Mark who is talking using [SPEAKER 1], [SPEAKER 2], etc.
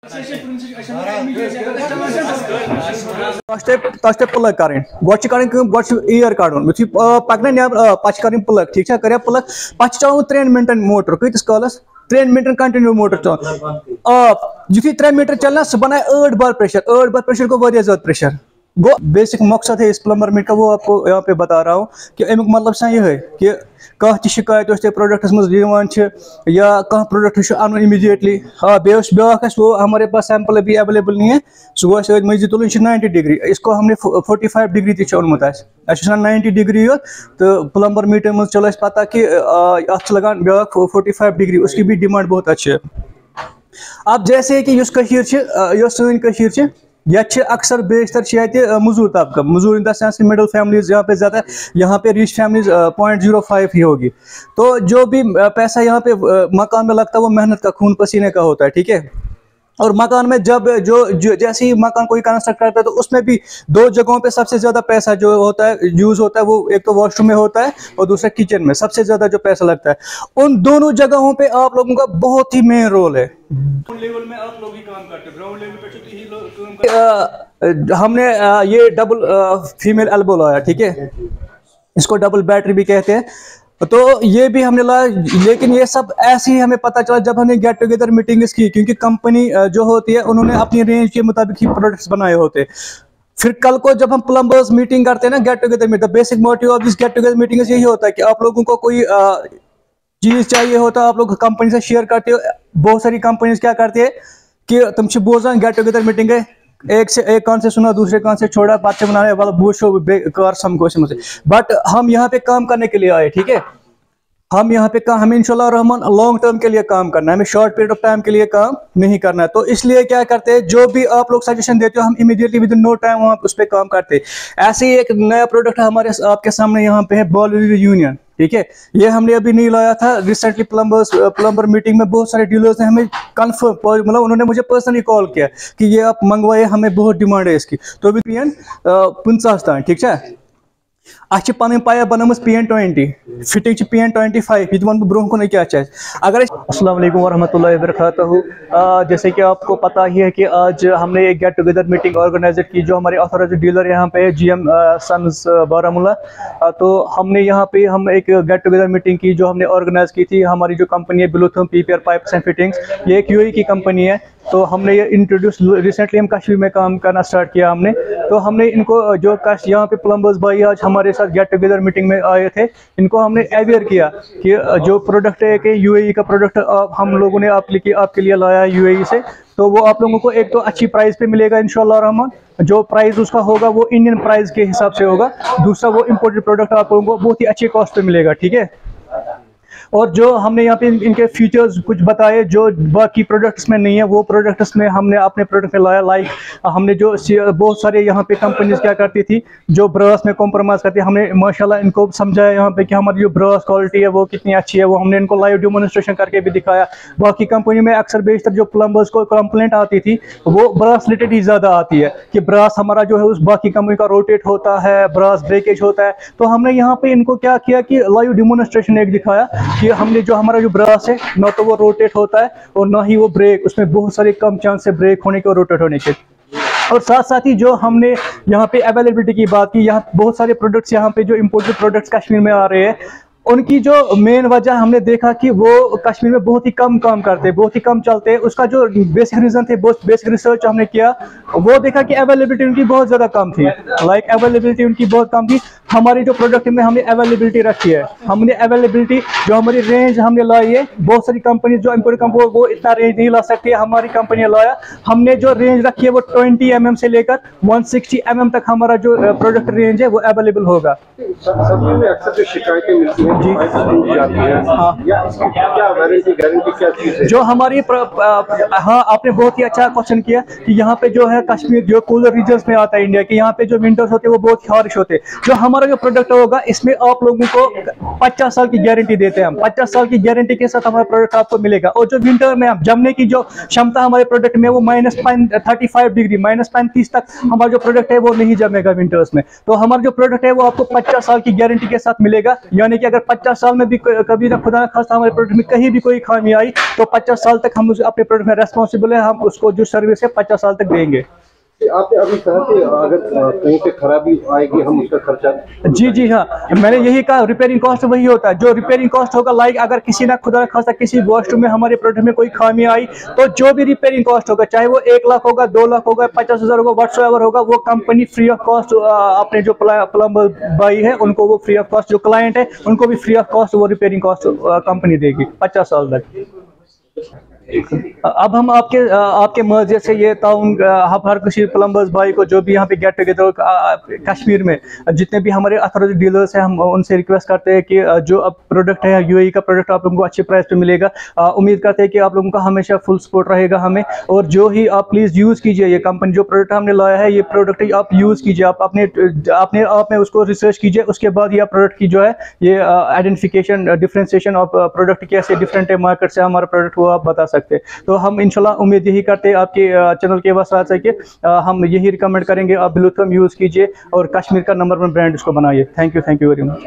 [SPEAKER 1] Plug कर air कड़न यु पकन नबर पे plug ठीक कर प्लग पे चलान 3 मिनटन मोटर कतिस कालस 3 मिनटन कंटिन्यू मोटर चलान यु 3 मिनट चलना सह बना 8 बार प्रेशर गो वारिया ज्यादा प्रेशर गो बेसिक मकसद है इस प्लम्बर मिट का वो आपको यहाँ पे बता रहा हूँ कि अमुक मतलब ये कि कह शिकायत प्रोडक्टस मज या कह प्रोडक्ट अन इमीडिएटली हाँ ब्याक वो हमारे पास सैंपल अभी अवेलेबल नहीं है सुबह मजी तुल 90 डिग्री इसको हमने 45 डिग्री तोनमुत 90 डिग्री यो तो प्लम्बर मीटर मज चलो पता कि अत लगान ब्याक 45 डिग्री उसकी भी डिमांड बहुत अच्छी है। अब जैसे कि सन यह अक्सर बेशतर मजूर तबका मजूर in the sense middle families यहाँ पे ज़्यादा यहाँ पे रिच फैमिलीज 0.05 ही होगी। तो जो भी पैसा यहाँ पे मकान में लगता है वो मेहनत का खून पसीने का होता है ठीक है। और मकान में जब जो जैसे ही मकान कोई कंस्ट्रक्ट करता है तो उसमें भी 2 जगहों पे सबसे ज़्यादा पैसा जो होता है यूज़ होता है वो एक तो वॉशरूम में होता है और दूसरा किचन में सबसे ज़्यादा जो पैसा लगता है। उन दोनों जगहों पे आप लोगों का बहुत ही मेन रोल है। लेवल में आप लोग ही काम करते हैं, ग्राउंड लेवल पे हमने ये डबल फीमेल एल्बो लाया ठीक है, इसको डबल बैटरी भी कहते हैं। तो ये भी हमने लाया लेकिन ये सब ऐसे ही हमें पता चला जब हमने गेट टुगेदर मीटिंग्स की क्योंकि कंपनी जो होती है उन्होंने अपनी रेंज के मुताबिक ही प्रोडक्ट्स बनाए होते। फिर कल को जब हम प्लम्बर्स मीटिंग करते हैं ना गेट टुगेदर में, the basic motive of this get together meeting यही होता है कि आप लोगों को कोई चीज़ चाहिए होता है आप लोग कंपनी से शेयर करते हो। बहुत सारी कंपनीज क्या करती है कि तुम बोजान गेट टुगेदर मीटिंग है एक कान से सुना दूसरे कान से छोड़ा बातें बनाने वाला बूशो बेकार समझो से। बट हम यहाँ पे काम करने के लिए आए ठीक है, हम यहाँ पे हमें इंशाल्लाह रहमान लॉन्ग टर्म के लिए काम करना है, हमें शॉर्ट पीरियड ऑफ टाइम के लिए काम नहीं करना है। तो इसलिए क्या करते हैं जो भी आप लोग सजेशन देते हो हम immediately within no time वहाँ उस पर काम करते हैं। ऐसे ही एक नया प्रोडक्ट हमारे आपके सामने यहाँ पे है बॉल यूनियन ठीक है, ये हमने अभी नहीं लाया था। रिसेंटली प्लम्बर मीटिंग में बहुत सारे डीलर्स ने हमें कन्फर्म मतलब उन्होंने मुझे पर्सनली कॉल किया कि ये आप मंगवाए हमें बहुत डिमांड है इसकी। तो भी PN 50 तान ठीक है। अच्छी पन पाइप बनम PN20 फिटिंग PN25 ये वन ब्रोह कुन क्या अगर अस्सलाम वालेकुम वरहमतुल्लाहि वबरकातुहू। जैसे कि आपको पता ही है कि आज हमने एक गेट टुगेदर मीटिंग ऑर्गेनाइज की जो हमारे ऑथराइज्ड डीलर यहाँ पे GM सन्स बारामूला। तो हमने यहाँ पे हम एक गेट टुगेदर मीटिंग की जो हमने ऑर्गेनाइज की थी। हमारी जो कंपनी है बिलुथम PPR पाइप्स एंड फिटिंग्स, ये एक UAE की कंपनी है। तो हमने ये इंट्रोड्यूस रिसेंटली हम कश्मीर में काम करना स्टार्ट किया हमने। तो हमने इनको जो यहाँ पे प्लम्बर्स भाई आज हमारे साथ गेट टुगेदर मीटिंग में आए थे, इनको हमने अवेयर किया कि जो प्रोडक्ट है कि UAE का प्रोडक्ट हम लोगों ने आपके लिए लाया है UAE से। तो वो आप लोगों को एक तो अच्छी प्राइस पे मिलेगा इंशाल्लाह रहमान, जो प्राइस उसका होगा वो इंडियन प्राइस के हिसाब से होगा। दूसरा वो इम्पोर्टेड प्रोडक्ट आप लोगों को बहुत ही अच्छे कॉस्ट पे मिलेगा ठीक है। और जो हमने यहाँ पे इनके फीचर्स कुछ बताए जो बाकी प्रोडक्ट्स में नहीं है वो प्रोडक्ट्स में हमने अपने प्रोडक्ट में लाया। लाइक हमने जो बहुत सारे यहाँ पे कंपनीज क्या करती थी जो ब्रश में कॉम्प्रोमाइज़ करती है, हमने माशाल्लाह इनको समझाया यहाँ पे कि हमारी जो ब्रश क्वालिटी है वो कितनी अच्छी है। वो हमने इनको लाइव डेमोन्स्ट्रेशन करके भी दिखाया। बाकी कंपनी में अक्सर बेशतर जो प्लम्बर्स को कंप्लेंट आती थी वो ब्रश रिलेटेड ही ज़्यादा आती है कि ब्रश हमारा जो है उस बाकी कंपनी का रोटेट होता है, ब्रश ब्रेकेज होता है। तो हमने यहाँ पे इनको क्या किया कि लाइव डेमोन्स्ट्रेशन एक दिखाया कि हमने जो हमारा जो ब्रश है ना तो वो रोटेट होता है और ना ही वो ब्रेक, उसमें बहुत सारे कम चांस है ब्रेक होने के और रोटेट होने के। और साथ साथ ही जो हमने यहाँ पे अवेलेबिलिटी की बात की, यहाँ बहुत सारे प्रोडक्ट्स यहाँ पे जो इम्पोर्टेड प्रोडक्ट्स कश्मीर में आ रहे हैं उनकी जो मेन वजह हमने देखा कि वो कश्मीर में बहुत ही कम काम करते हैं, बहुत ही कम चलते हैं। उसका जो बेसिक रीज़न थे, बेसिक रिसर्च हमने किया, वो देखा कि अवेलेबिलिटी उनकी बहुत ज़्यादा कम थी। लाइक अवेलेबिलिटी उनकी बहुत कम थी। हमारी जो प्रोडक्ट में हमने अवेलेबिलिटी रखी है, हमने अवेलेबिलिटी जो हमारी रेंज हमने लाई है, बहुत सारी कंपनी जो इम्पोर्ट कंपनी वो इतना रेंज नहीं ला सकती, हमारी कंपनी ने लाया। हमने जो रेंज रखी है वो 20 mm से लेकर 160 mm तक हमारा जो प्रोडक्ट रेंज है वो अवेलेबल होगा।
[SPEAKER 2] अक्सर जो शिकायतें मिलती हैं जी हाँ, या क्या वारंटी गारंटी क्या चीज़ है
[SPEAKER 1] जो हमारी हाँ आपने बहुत ही अच्छा क्वेश्चन किया कि यहाँ पे जो है कश्मीर जो कूलर रीजन्स में आता है इंडिया के, यहाँ पे जो विंटर्स होते हैं वो बहुत हार्श होते हैं। जो हमारा जो प्रोडक्ट होगा इसमें आप लोगों को 50 साल की गारंटी देते हैं हम। 50 साल की गारंटी के साथ हमारा प्रोडक्ट आपको मिलेगा। और जो विंटर में जमने की जो क्षमता हमारे प्रोडक्ट में वो -35 डिग्री -35 तक हमारा जो प्रोडक्ट है वो नहीं जमेगा विंटर्स में। तो हमारा जो प्रोडक्ट है वो आपको 50 साल की गारंटी के साथ मिलेगा। यानी कि अगर 50 साल में भी कभी ना खुदा ना खास्ता हमारे प्रोडक्ट में कहीं भी कोई खामी आई तो 50 साल तक हम अपने प्रोडक्ट में रेस्पॉन्सिबल है, हम उसको जो सर्विस है 50 साल तक देंगे।
[SPEAKER 2] आपने अभी कहा कि अगर कहीं पे खराबी आएगी हम उसका खर्चा।
[SPEAKER 1] जी हाँ, मैंने यही कहा, रिपेयरिंग कॉस्ट वही होता है जो रिपेयरिंग कॉस्ट होगा। लाइक अगर किसी ना खुदा खासा किसी वॉशरूम में हमारे प्रोडक्ट में कोई खामी आई तो जो भी रिपेयरिंग कॉस्ट होगा, चाहे वो 1 लाख होगा, 2 लाख होगा, 50,000 होगा, व्हाट्सएवर होगा, वो कंपनी फ्री ऑफ कॉस्ट अपने जो प्लम्बर भाई है उनको वो फ्री ऑफ कॉस्ट, जो क्लाइंट है उनको भी फ्री ऑफ कॉस्ट वो रिपेयरिंग कॉस्ट कंपनी देगी 50 साल तक। अब हम आपके मर्जी से ये ताउन हर किसी प्लम्बर्स भाई को जो भी यहाँ पे गेट टुगेदर कश्मीर में जितने भी हमारे अथॉराइज डीलर्स हैं, हम उनसे रिक्वेस्ट करते हैं कि जो अब प्रोडक्ट है यूएई का प्रोडक्ट आप लोगों को अच्छे प्राइस पे मिलेगा। उम्मीद करते हैं कि आप लोगों का हमेशा फुल सपोर्ट रहेगा हमें, और जो ही आप प्लीज़ यूज़ कीजिए ये कंपनी, जो प्रोडक्ट हमने लाया है ये प्रोडक्ट आप यूज़ कीजिए, आप अपने आप में उसको रिसर्च कीजिए, उसके बाद ही आप प्रोडक्ट की जो है ये आइडेंटिफिकेशन डिफ्रेंसिएशन ऑफ प्रोडक्ट कैसे डिफरेंट है मार्केट से हमारा प्रोडक्ट वो आप बता सकते हैं। तो हम इंशाल्लाह उम्मीद यही करते हैं आपके चैनल के वसात से कि हम यही रिकमेंड करेंगे आप ब्लूथम यूज़ कीजिए और कश्मीर का नंबर 1 ब्रांड इसको बनाइए। Thank you very much.